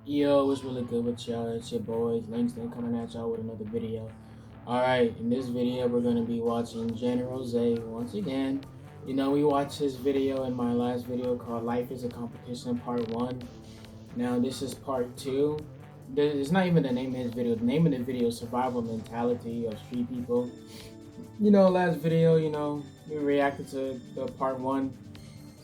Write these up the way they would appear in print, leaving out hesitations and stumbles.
Yo, what's really good with y'all? It's your boys, Langston, coming at y'all with another video. Alright, in this video, we're going to be watching General Zay once again. You know, we watched his video in my last video called Life is a Competition Part 1. Now, this is Part 2. It's not even the name of his video. The name of the video is Survival Mentality of Street People. You know, last video, we reacted to the Part 1.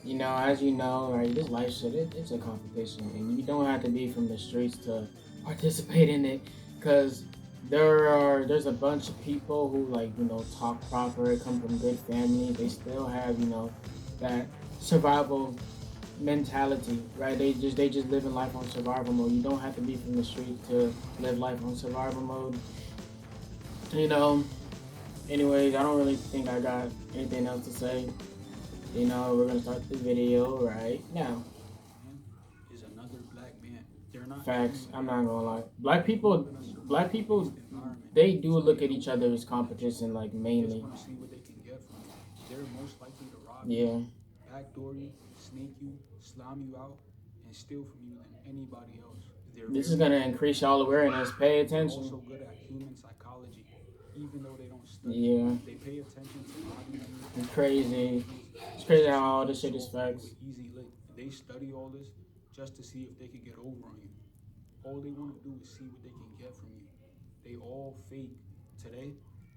You know, as you know, right, this life shit, it's a competition, and you don't have to be from the streets to participate in it, because there's a bunch of people who, like, talk proper, come from good families. They still have, that survival mentality, right? They just living life on survival mode. You don't have to be from the streets to live life on survival mode. You know. Anyways, I don't really think I got anything else to say. We're gonna start the video right now. Is another black man. They're not Facts. I'm not gonna lie. Black people, they do look at each other as competition, like mainly. See what they can get from you. They're most likely to rob Yeah. you, backdoor you, snake you, slime you out, and steal from you than anybody else. This is gonna increase y'all awareness. Pay attention. They're also good at human psychology, even though they don't study. Yeah. They pay attention to body language. It's crazy. It's crazy how all this shit is facts. Easy lick. They study all this just to see if they can get over on you. All they want to do is see what they can get from you. They all fake. Today,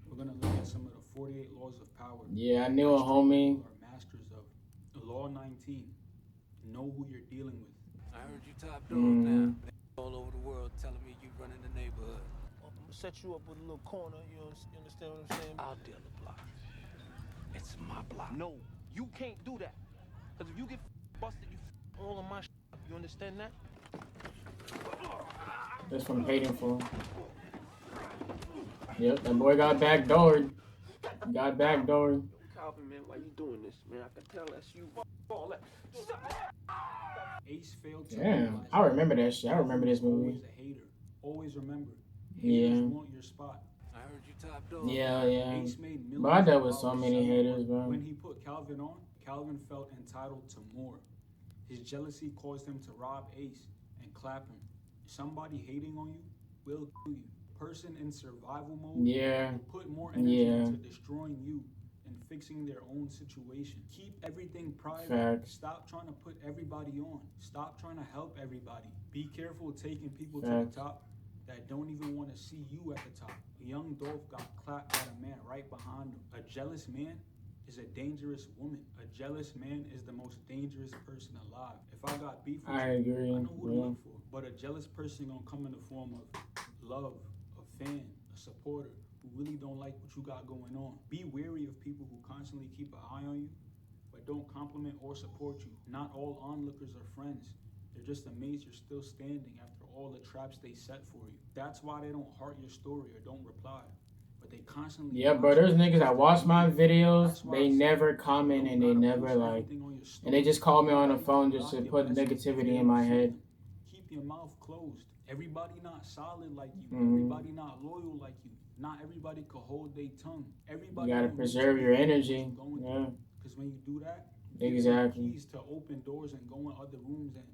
we're gonna look at some of the 48 laws of power. Yeah, I knew a homie. Are masters of. Law 19. Know who you're dealing with. I heard you top dog now. All over the world telling me you running the neighborhood. I'm gonna set you up with a little corner. You understand what I'm saying? I'll deal the block. It's my block. No, you can't do that. Cause if you get busted, you all of my shit up. You understand that? That's from Painful. Yep, that boy got backdoored. Got backdoored. Calvin, man, why you doing this, man? I can tell that's you. All that. Ace failed to Damn, I remember that shit. I remember this movie. Always a hater. Always remember. Yeah. Haters want your spot. I heard you top dog. Yeah. Ace made millions But I dealt with of so dollars many selling haters, it. bro. When he put Calvin on, Calvin felt entitled to more. His jealousy caused him to rob Ace and clap him. Somebody hating on you will kill you. Person in survival mode Yeah. will put more energy into destroying you and fixing their own situation. Keep everything private. Facts. Stop trying to put everybody on. Stop trying to help everybody. Be careful taking people to Facts. the top that don't even want to see you at the top. Young Dolph got clapped by a man right behind him. A jealous man is a dangerous woman. A jealous man is the most dangerous person alive. If I got beef with I you, agree. I know who to Yeah. look for. But a jealous person gonna come in the form of love, a fan, a supporter who really don't like what you got going on. Be wary of people who constantly keep an eye on you, but don't compliment or support you. Not all onlookers are friends. They're just amazed you're still standing after all the traps they set for you. That's why they don't heart your story or don't reply. But they constantly. Yeah, bro, there's niggas that watch my videos, they never comment and they never like, and they just call me on the phone just to put negativity in my head. Keep your mouth closed. Everybody not solid like you. Mhm. Everybody not loyal like you. Not everybody can hold their tongue. Everybody. You gotta preserve your energy. Yeah. Because when you do that, Exactly. you get keys to open doors and go in other rooms and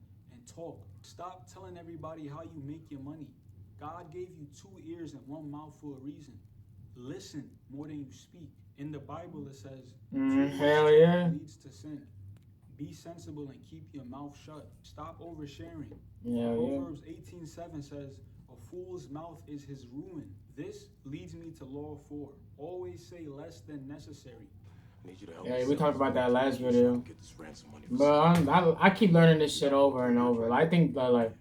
talk. Stop telling everybody how you make your money. God gave you 2 ears and 1 mouth for a reason. Listen more than you speak. In the Bible it says, Hell yeah. leads to sin. Be sensible and keep your mouth shut. Stop oversharing. Yeah. Proverbs 18:7 says, a fool's mouth is his ruin. This leads me to law 4. Always say less than necessary. Yeah, we talked about that last video. But I keep learning this shit over and over. I think that, like,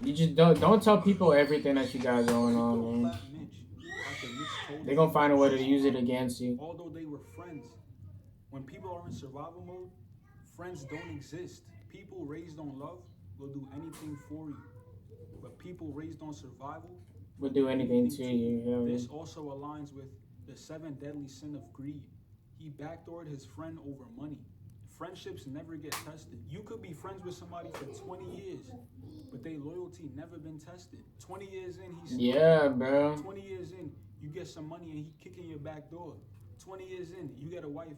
you just don't tell people everything that you got going on, man. They're gonna find a way to use it against you. Although they were friends, when people are in survival mode, friends don't exist. People raised on love will do anything for you. But people raised on survival will do anything to you. This also aligns with the 7 deadly sin of greed. He backdoored his friend over money. Friendships never get tested. You could be friends with somebody for 20 years, but their loyalty never been tested. 20 years in, bro. 20 years in, you get some money and he kicking your back door. 20 years in, you get a wife,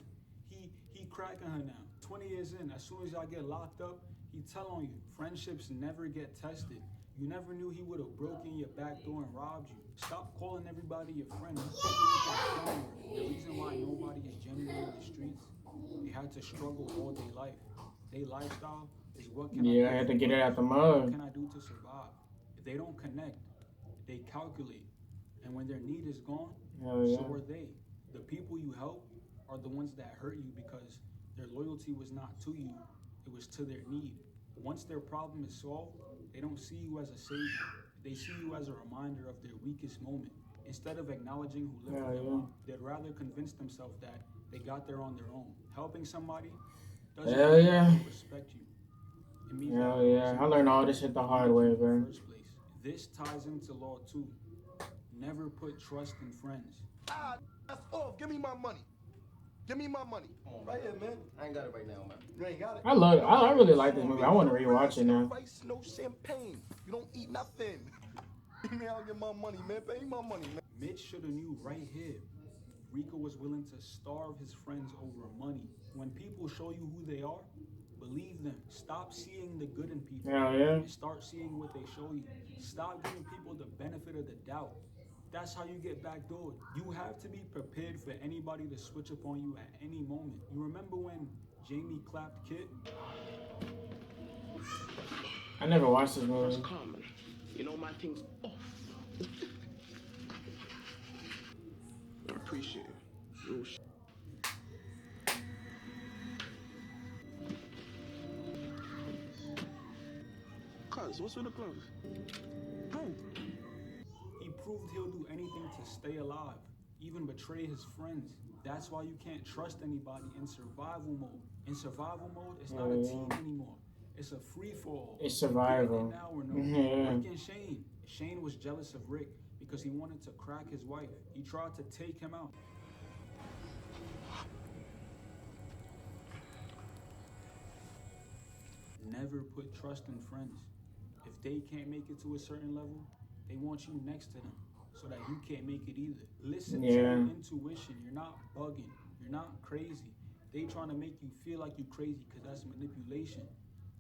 he cracking her now. 20 years in, as soon as y'all get locked up, He telling you, friendships never get tested. You never knew he would have broken your back door and robbed you. Stop calling everybody your friend. The reason why nobody is genuine in the streets, they had to struggle all day life. Their lifestyle is what can Yeah, I I had to do get for it life? out the What mud. can I do to survive? If they don't connect, they calculate. And when their need is gone, Hell yeah. so are they. The people you help are the ones that hurt you because their loyalty was not to you, it was to their need. Once their problem is solved, they don't see you as a savior. They see you as a reminder of their weakest moment. Instead of acknowledging who lifted Hell them yeah. up, they'd rather convince themselves that they got there on their own. Helping somebody doesn't Hell mean yeah. they respect you. It means Hell they yeah. I learned all this shit the hard way, in the bro. first place. This ties into law too. Never put trust in friends. Ah, that's off. Give me my money. Give me my money. Right here, man. I ain't got it right now, man. You ain't got it? I really like this movie. I want to rewatch it No now. rice, no champagne. You don't eat nothing. Give me out get my money, man. Pay me my money, man. Mitch should have knew right here. Rico was willing to starve his friends over money. When people show you who they are, believe them. Stop seeing the good in people. Hell yeah. And start seeing what they show you. Stop giving people the benefit of the doubt. That's how you get backdoored. You have to be prepared for anybody to switch up on you at any moment. You remember when Jamie clapped Kit? I never watched this movie. Common. You know my thing's off. I appreciate it. Real shit. Cuz, what's with the clothes? Bro. He proved he'll do anything to stay alive, even betray his friends. That's why you can't trust anybody in survival mode. In survival mode, it's not a team anymore. It's a free-for-all. It's survival. Now or no. Yeah. Rick and Shane. Shane was jealous of Rick because he wanted to crack his wife. He tried to take him out. Never put trust in friends. If they can't make it to a certain level, they want you next to them so that you can't make it either. Listen to your intuition. You're not bugging. You're not crazy. They trying to make you feel like you crazy because that's manipulation.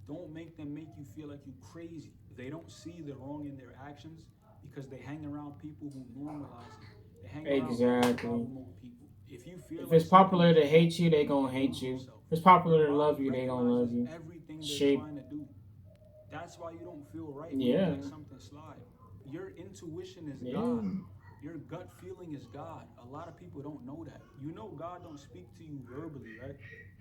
Don't make them make you feel like you crazy. They don't see the wrong in their actions because they hang around people who normalize it. They hang around survival mode people. If you feel If it's popular to hate you, they gonna hate you. If it's popular to love you, they gonna love you. Everything they're Shape. trying to do. That's why you don't feel right. Yeah. When you let something slide. Your intuition is Yeah. God. Your gut feeling is God. A lot of people don't know that. You know God don't speak to you verbally, right?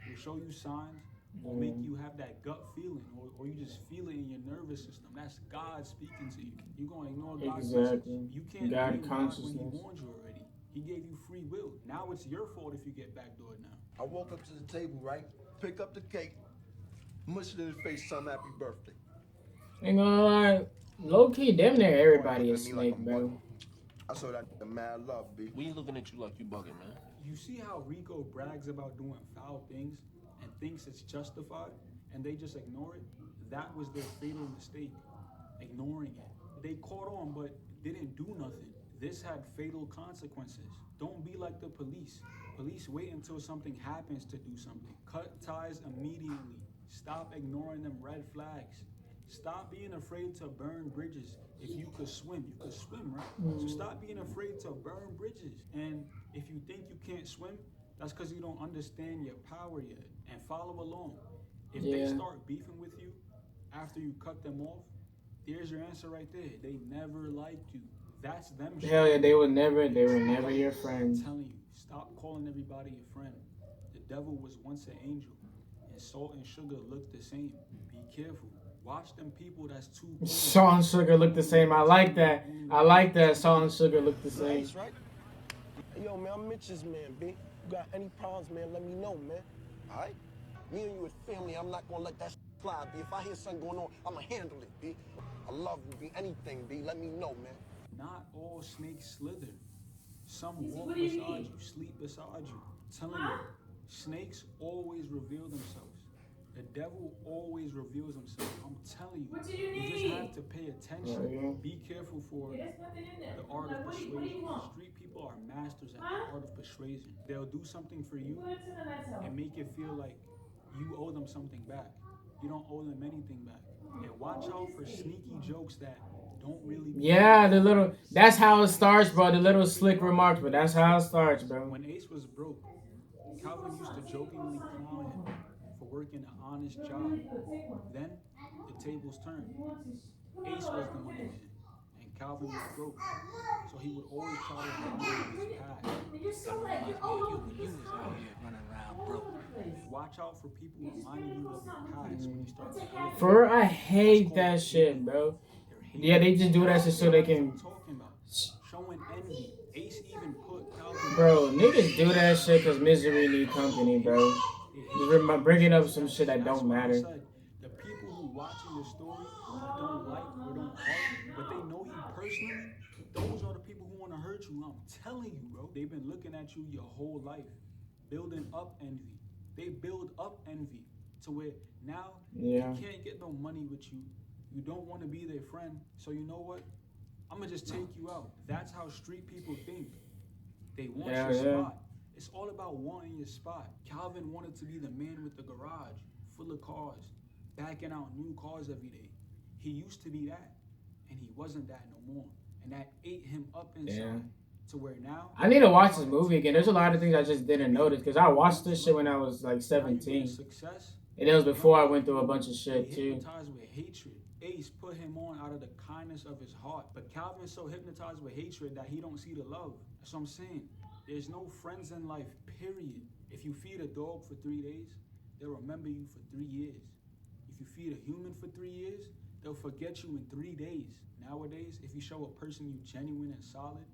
He'll show you signs or make you have that gut feeling or you just feel it in your nervous system. That's God speaking to you. You're going to ignore God's message. You can't God blame God when He consciousness. warned you already. He gave you free will. Now it's your fault if you get backdoored now. I walk up to the table, right? Pick up the cake. Mush it in his face, son, happy birthday. Ain't gonna lie, low key, damn near everybody is Looking at me like Snake, I'm bro. bugging. I saw that the mad love, B. We ain't looking at you like you bugging, man. You see how Rico brags about doing foul things and thinks it's justified and they just ignore it? That was their fatal mistake, ignoring it. They caught on but didn't do nothing. This had fatal consequences. Don't be like the police. Police wait until something happens to do something. Cut ties immediately. Stop ignoring them red flags. Stop being afraid to burn bridges. If you could swim, right? So stop being afraid to burn bridges. And if you think you can't swim, that's because you don't understand your power yet. And follow along. If they start beefing with you after you cut them off, there's your answer right there. They never liked you. That's them. Hell yeah, they were never your friend. I'm telling you, stop calling everybody your friend. The devil was once an angel, and salt and sugar look the same. Be careful. Watch them people that's too cool. Salt and sugar look the same. I like that. Salt and sugar look the same. Nice, right? Hey, yo, man, I'm Mitch's man, B. You got any problems, man, let me know, man. All right? Me and you as family, I'm not gonna let that fly, B. If I hear something going on, I'ma handle it, B. I love you, B. Anything, B. Let me know, man. Not all snakes slither. Some walk beside you, sleep beside you. Telling you, snakes always reveal themselves. The devil always reveals himself. I'm telling you. You just have to pay attention. Be careful for the art of persuasion. Street people are masters at the art of persuasion. They'll do something for you and make it feel like you owe them something back. you don't owe them anything back. And watch out for sneaky jokes that don't really. Yeah, the little. That's how it starts, bro. The little slick remarks, but that's how it starts, bro. When Ace was broke, Calvin used to jokingly clown him for working an honest job. Then the tables turned. Ace was the money man, and Calvin was broke. So he would always try to remind his past. That reminds me of you when you was out here running around broke. Watch out for people reminding you of your past when you start to elevate. For real, I hate that shit, bro. Yeah, they just do that shit so they can. Talking about showing envy. Ace even put Calvin. Bro, niggas do that shit because misery need company, bro. Bringing up some shit that don't matter. The people who watching your story don't like or don't like, but they know you personally, those are the people who want to hurt you. I'm telling you, bro. They've been looking at you your whole life, building up envy. They build up envy to where now they can't get no money with you. You don't want to be their friend. So you know what? I'm going to just take you out. That's how street people think. They want your spot. It's all about wanting your spot. Calvin wanted to be the man with the garage, full of cars, backing out new cars every day. He used to be that, and he wasn't that no more. And that ate him up inside to where now... I need to watch this movie again. There's a lot of things I just didn't notice because I watched this shit when I was like 17. And it was before I went through a bunch of shit too. Hypnotized with hatred. Ace put him on out of the kindness of his heart. But Calvin's so hypnotized with hatred that he don't see the love. That's what I'm saying. There's no friends in life, period. If you feed a dog for 3 days, they'll remember you for 3 years. If you feed a human for 3 years, they'll forget you in 3 days. Nowadays, if you show a person you genuine and solid,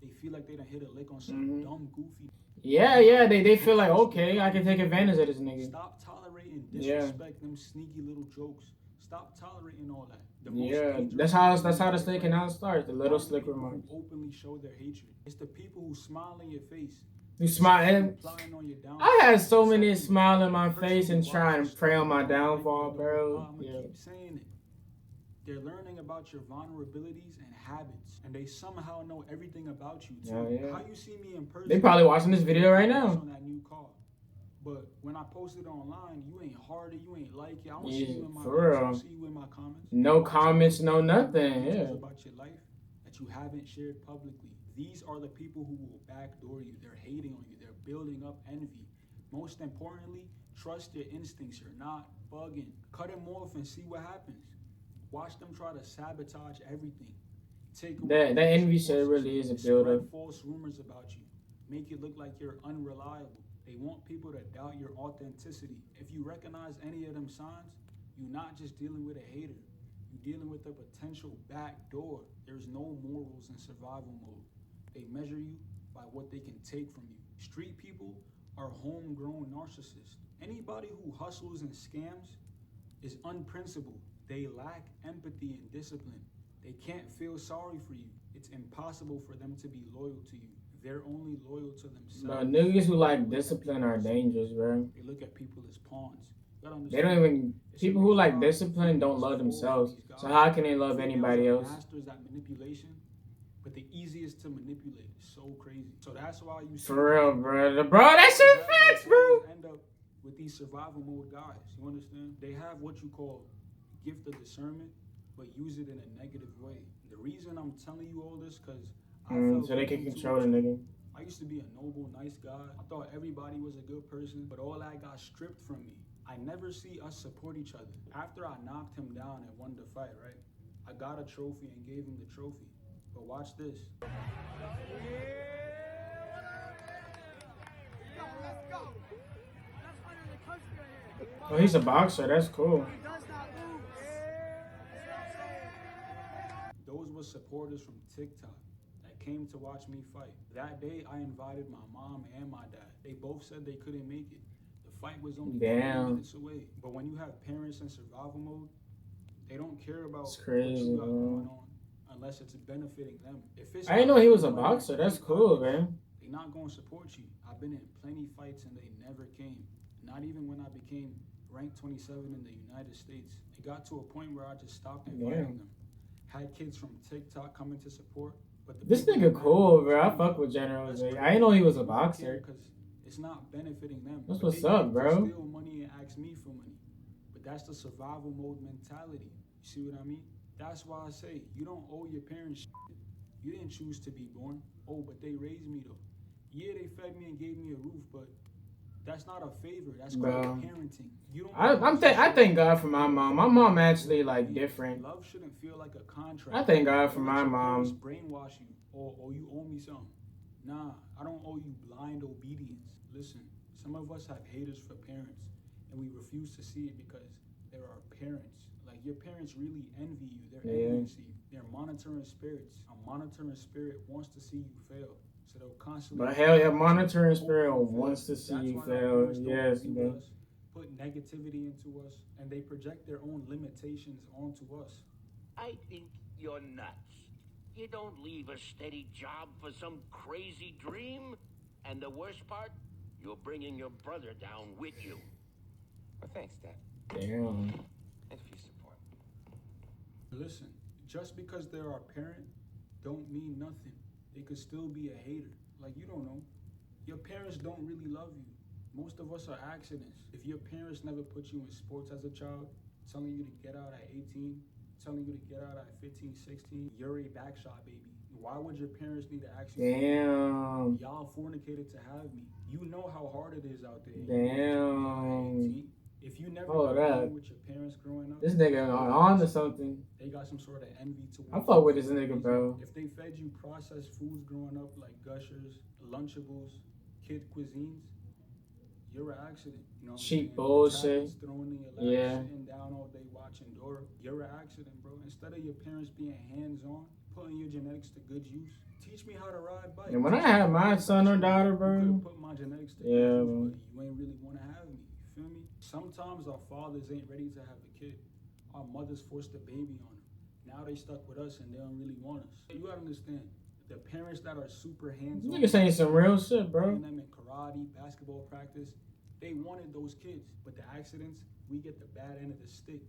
they feel like they done hit a lick on some dumb, goofy. Yeah, they feel like, okay, I can take advantage of this nigga. Stop tolerating disrespect, them sneaky little jokes. Stop tolerating all that. That's how the slick and how it starts. The little slick remarks. Openly show their hatred. It's the people who smile in your face. You smile. I had so many smile in my face and try and pray on my downfall, bro. Keep saying it. They're learning about your vulnerabilities and habits, and they somehow know everything about you too. How you see me in person? They probably watching this video right now. On that new car. But when I post it online, you ain't harder, you ain't like it. I don't see you in my for real. I don't see you in my comments. No comments, no nothing. About your life that you haven't shared publicly. These are the people who will backdoor you. They're hating on you. They're building up envy. Most importantly, trust your instincts. You're not bugging. Cut them off and see what happens. Watch them try to sabotage everything. That envy shit really is a builder. False rumors about you. Make it look like you're unreliable. They want people to doubt your authenticity. If you recognize any of them signs, you're not just dealing with a hater. You're dealing with a potential backdoor. There's no morals in survival mode. They measure you by what they can take from you. Street people are homegrown narcissists. Anybody who hustles and scams is unprincipled. They lack empathy and discipline. They can't feel sorry for you. It's impossible for them to be loyal to you. They're only loyal to themselves. Bro, niggas who like discipline are dangerous, bro. They look at people as pawns. They don't even... People who like discipline don't love themselves. So how can they love anybody else? Masters at manipulation, but the easiest to manipulate is so crazy. So that's why you see... For real, bro. Bro, that shit facts, bro. End up with these survival mode guys. You understand? They have what you call gift of discernment, but use it in a negative way. The reason I'm telling you all this, because so they can control the nigga. I used to be a noble, nice guy. I thought everybody was a good person, but all that got stripped from me. I never see us support each other. After I knocked him down and won the fight, right? I got a trophy and gave him the trophy. But watch this. Oh, he's a boxer. That's cool. Those were supporters from TikTok that came to watch me fight. That day, I invited my mom and my dad. They both said they couldn't make it. The fight was only 20 minutes away. But when you have parents in survival mode, they don't care about what you got going on unless it's benefiting them. If it's I didn't know he was a boxer. That's cool, man. They're not going to support you. I've been in plenty fights and they never came. Not even when I became ranked 27 in the United States. It got to a point where I just stopped inviting them. Had kids from TikTok coming to support. But this nigga cool, bro. I fuck with General Zay. I didn't know he was a boxer. Because it's not benefiting them. That's what's up, bro. Steal money and ask me for money. But that's the survival mode mentality. You see what I mean? That's why I say you don't owe your parents shit. You didn't choose to be born. Oh, but they raised me though. Yeah, they fed me and gave me a roof, but that's not a favor. That's called parenting. You don't. I thank God for my mom. My mom actually like different. Love shouldn't feel like a contract. I thank God for my Your mom. parents brainwash you, or you owe me something. Nah, I don't owe you blind obedience. Listen, some of us have haters for parents, and we refuse to see it because they're our parents. Like your parents really envy you. They're envious you. They're monitoring spirits. A monitoring spirit wants to see you fail. So they'll constantly. But hell yeah, monitoring spirit wants to see you fail. Yes, bro. Put negativity into us, and they project their own limitations onto us. I think you're nuts. You don't leave a steady job for some crazy dream. And the worst part, you're bringing your brother down with you. Well, thanks, Dad. Damn. And for your support. Listen, just because they're our parent don't mean nothing. They could still be a hater. Like, you don't know. Your parents don't really love you. Most of us are accidents. If your parents never put you in sports as a child, telling you to get out at 18, telling you to get out at 15, 16, you're a backshot baby. Why would your parents need to ask you? Damn. Y'all fornicated to have me. You know how hard it is out there. Damn. If you never Hold up. with your parents growing up, This nigga on to something. they got some sort of envy towards I fuck with this nigga, bro. If they fed you processed foods growing up like Gushers, Lunchables, kid cuisines, you're an accident. You know what Cheap I'm saying? bullshit. Tablets thrown in your lap, Yeah. sitting down all day watching Dora. You're an accident, bro. Instead of your parents being hands-on, putting your genetics to good use, teach me how to ride bike. And when I have my son or daughter, You bro, could've put my genetics to yeah, good bro. use, but you ain't really want to have me. You feel me? Sometimes our fathers ain't ready to have a kid. Our mothers forced a baby on them. Now they stuck with us and they don't really want us. You gotta understand, the parents that are super hands-on, nigga saying some real shit, bro. them in karate, basketball practice, they wanted those kids. But the accidents, we get the bad end of the stick.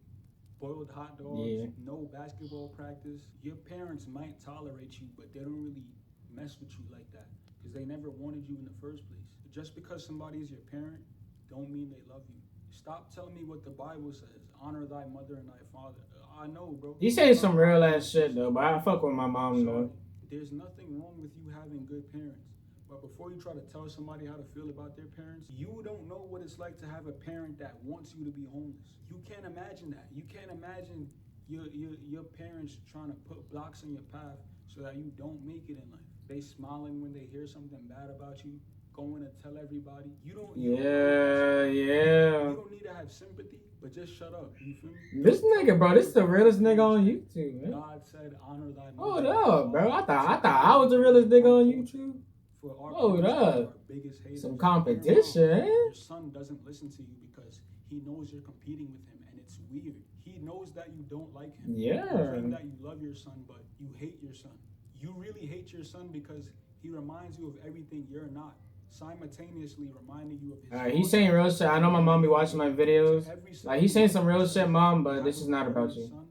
Boiled hot dogs, Yeah. no basketball practice. Your parents might tolerate you, but they don't really mess with you like that because they never wanted you in the first place. Just because somebody is your parent, don't mean they love you. Stop telling me what the Bible says. Honor thy mother and thy father. I know, bro. He saying some real ass shit though, but I fuck with my mom Sorry. though. There's nothing wrong with you having good parents. But before you try to tell somebody how to feel about their parents, you don't know what it's like to have a parent that wants you to be homeless. You can't imagine that. You can't imagine your parents trying to put blocks in your path so that you don't make it in life. They smiling when they hear something bad about you, going to tell everybody. You don't Yeah. You don't need to have sympathy, but just shut up. You feel me? This nigga, bro, this is the realest nigga on YouTube, man. God said, honor thy Hold mother. up, bro. I thought I was the realest nigga on YouTube. For our Hold parents, up. our biggest haters. Some competition, eh? Your son doesn't listen to you because he knows you're competing with him, and it's weird. He knows that you don't like him. Yeah. You claim that you love your son, but you hate your son. You really hate your son because he reminds you of everything you're not, simultaneously reminding you of his. Alright, he's saying real shit. I know my mom be watching my videos. Like, he's saying some real shit, mom, but this is not about you. Son,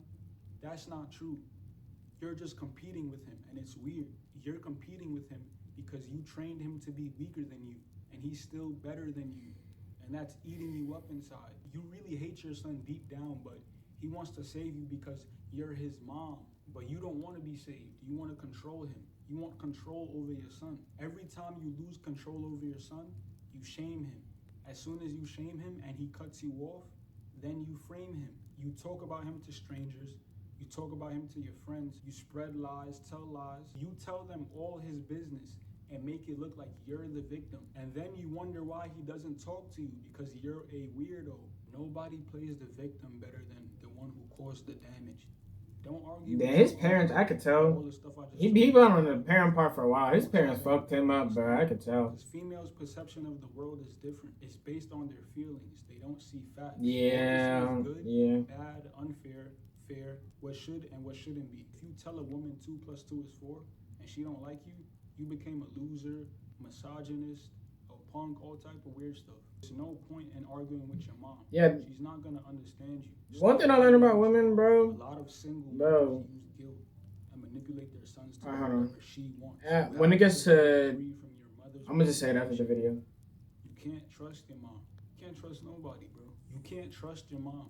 that's not true. You're just competing with him, and it's weird. You're competing with him because you trained him to be weaker than you, and he's still better than you, and that's eating you up inside. You really hate your son deep down, but he wants to save you because you're his mom, but you don't want to be saved. You want to control him. You want control over your son. Every time you lose control over your son, you shame him. As soon as you shame him and he cuts you off, then you frame him. You talk about him to strangers. You talk about him to your friends. You spread lies, tell lies. You tell them all his business and make it look like you're the victim. And then you wonder why he doesn't talk to you because you're a weirdo. Nobody plays the victim better than the one who caused the damage. Don't argue. Yeah, his parents, I could tell. He been on the parent part for a while. His parents fucked him up, bro. I could tell. Because females' perception of the world is different. It's based on their feelings. They don't see facts. Yeah, What is good, yeah. bad, unfair, fair, what should and what shouldn't be. If you tell a woman 2 + 2 is 4 and she don't like you, you became a loser, misogynist, a punk, all type of weird stuff. There's no point in arguing with your mom. Yeah. She's not gonna understand you. One thing I learned about women, A bro. lot of single Bro. mothers use guilt and manipulate their sons to do Uh-huh. whatever she wants. Yeah, You when it gotta gets set to- her free from your mother's I'm gonna just say it after the video. You can't trust your mom. You can't trust nobody, bro. You can't trust your mom.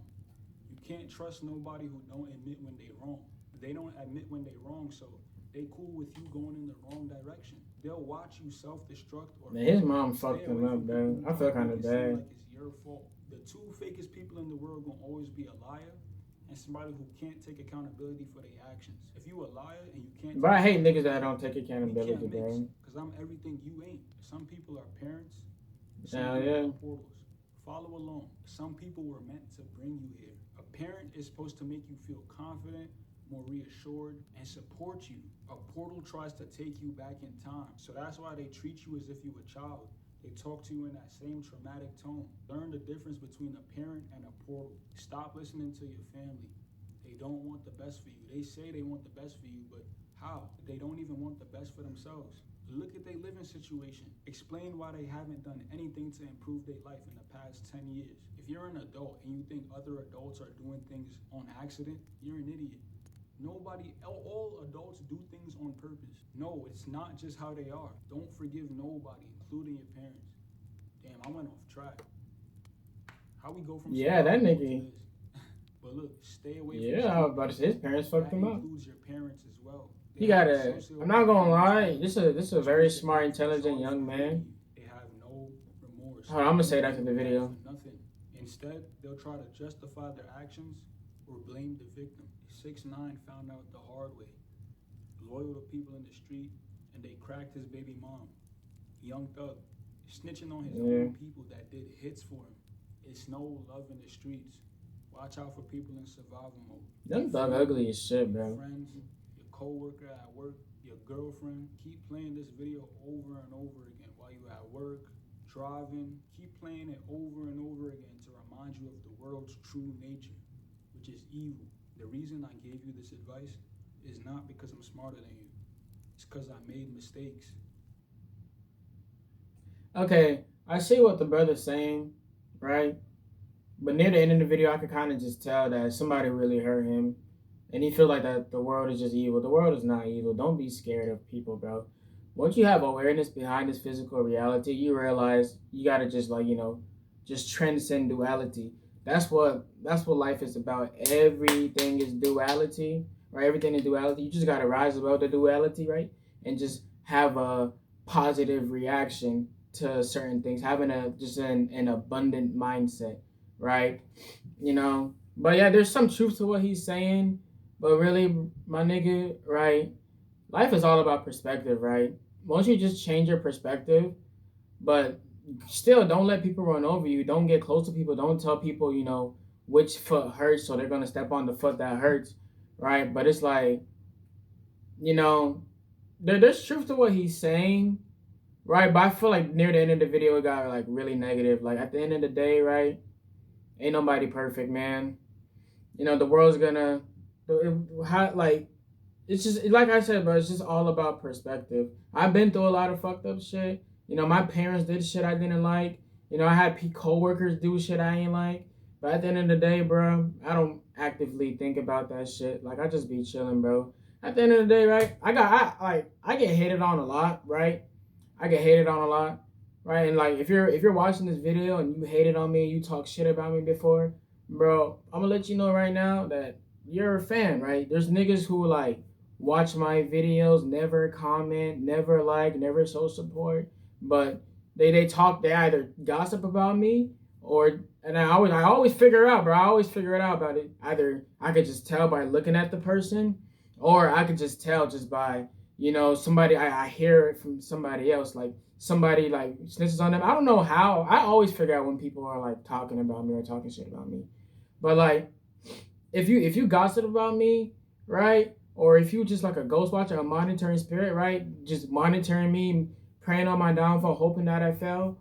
can't trust nobody who don't admit when they wrong. They don't admit when they wrong, so they cool with you going in the wrong direction. They'll watch you self-destruct or Man, his mom fucked him up, bro. I feel kind of bad. Like it's your fault. The two fakest people in the world gonna always be a liar and somebody who can't take accountability for their actions. If you a liar and you can't, But I hate niggas that don't take accountability, bro. Because I'm everything you ain't. Some people are parents. Hell yeah. Portals. Follow along. Some people were meant to bring you here. A parent is supposed to make you feel confident, more reassured, and support you. A portal tries to take you back in time. So that's why they treat you as if you were a child. They talk to you in that same traumatic tone. Learn the difference between a parent and a portal. Stop listening to your family. They don't want the best for you. They say they want the best for you, but how? They don't even want the best for themselves. Look at their living situation. Explain why they haven't done anything to improve their life in the past 10 years. If you're an adult and you think other adults are doing things on accident, you're an idiot. All adults do things on purpose. No, it's not just how they are. Don't forgive nobody, including your parents. Damn, I went off track. How we go from that nigga. But look, stay away from I was about to say his parents fucked him up. That includes your parents as well. You gotta, I'm not gonna lie, this is a very smart, intelligent young man. They have no remorse. Hold on, I'm gonna say that to the video. Nothing. Instead, they'll try to justify their actions or blame the victim. 6ix9ine found out the hard way. Loyal to people in the street, and they cracked his baby mom. Young Thug, snitching on his own people that did hits for him. It's no love in the streets. Watch out for people in survival mode. Young Thug ugly as shit, bro. Friends, your co-worker at work, your girlfriend, keep playing this video over and over again while you're at work, driving. Keep playing it over and over again to remind you of the world's true nature, which is evil. The reason I gave you this advice is not because I'm smarter than you. It's because I made mistakes. Okay, I see what the brother's saying, right? But near the end of the video, I could kind of just tell that somebody really hurt him. And he feel like that the world is just evil. The world is not evil. Don't be scared of people, bro. Once you have awareness behind this physical reality, you realize you got to just just transcend duality. That's what life is about. Everything is duality, right? Everything is duality. You just got to rise above the duality, right? And just have a positive reaction to certain things. Having an abundant mindset, right? But yeah, there's some truth to what he's saying. But really, my nigga, right? Life is all about perspective, right? Once you just change your perspective, but still don't let people run over you. Don't get close to people. Don't tell people, which foot hurts, so they're going to step on the foot that hurts, right? But it's like, there's truth to what he's saying, right? But I feel like near the end of the video, it got really negative. Like at the end of the day, right? Ain't nobody perfect, man. The world's gonna, it's just, like I said, bro, it's just all about perspective. I've been through a lot of fucked up shit. My parents did shit I didn't like. I had co-workers do shit I ain't like. But at the end of the day, bro, I don't actively think about that shit. I just be chilling, bro. At the end of the day, right, I get hated on a lot, right? I get hated on a lot, right? And if you're watching this video and you hated on me, you talk shit about me before, bro, I'm gonna let you know right now that you're a fan, right? There's niggas who watch my videos, never comment, never like, never show support. But they either gossip about me and I always figure it out, bro. I always figure it out about it. Either I could just tell by looking at the person, or I could just tell just by, somebody, I hear it from somebody else, somebody snitches on them. I don't know how. I always figure out when people are talking about me or talking shit about me. But if you gossip about me, right? Or if you just a ghost watcher, a monitoring spirit, right? Just monitoring me, praying on my downfall, hoping that I fell,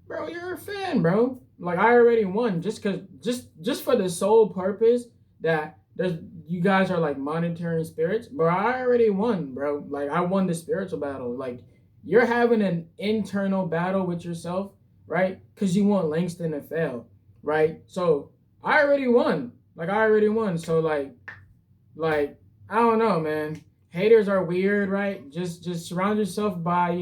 bro, you're a fan, bro. I already won just for the sole purpose that you guys are monitoring spirits, bro. I already won, bro. I won the spiritual battle. You're having an internal battle with yourself, right? Because you want Langston to fail, right? So I already won. So I don't know, man. Haters are weird, right? Just surround yourself by,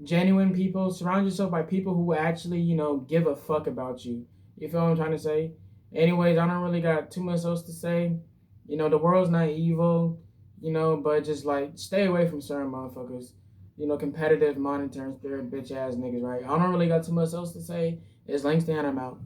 genuine people. Surround yourself by people who actually, give a fuck about you. You feel what I'm trying to say? Anyways, I don't really got too much else to say. You know, the world's not evil, you know, but just like stay away from certain motherfuckers. You know, competitive, monitoring spirit, bitch ass niggas, right? I don't really got too much else to say. It's Langston, I'm out.